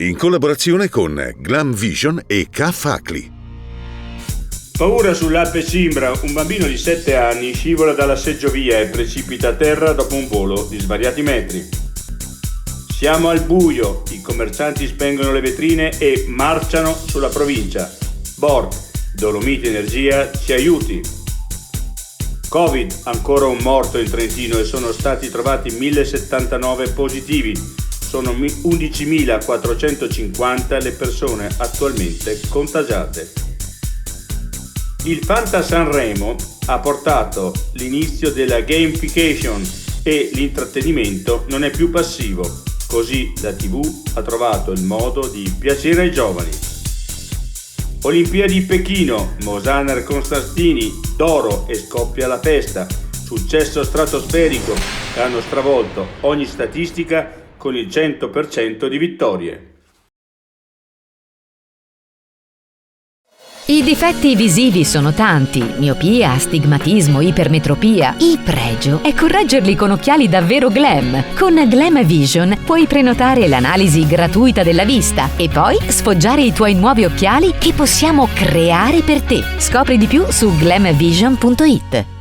in collaborazione con Glam Vision e K-Facli. Paura sull'Alpe Cimbra, un bambino di 7 anni scivola dalla seggiovia e precipita a terra dopo un volo di svariati metri. Siamo al buio, i commercianti spengono le vetrine e marciano sulla provincia. Borg, Dolomiti Energia, ci aiuti. Covid, ancora un morto in Trentino e sono stati trovati 1079 positivi. Sono 11.450 le persone attualmente contagiate. Il Fanta Sanremo ha portato l'inizio della gamification e l'intrattenimento non è più passivo, così la TV ha trovato il modo di piacere ai giovani. Olimpiadi Pechino, Mosaner Constantini, d'oro e scoppia la festa, successo stratosferico che hanno stravolto ogni statistica con il 100% di vittorie. I difetti visivi sono tanti: miopia, astigmatismo, ipermetropia. Il pregio è correggerli con occhiali davvero glam. Con Glam Vision puoi prenotare l'analisi gratuita della vista e poi sfoggiare i tuoi nuovi occhiali che possiamo creare per te. Scopri di più su glamvision.it.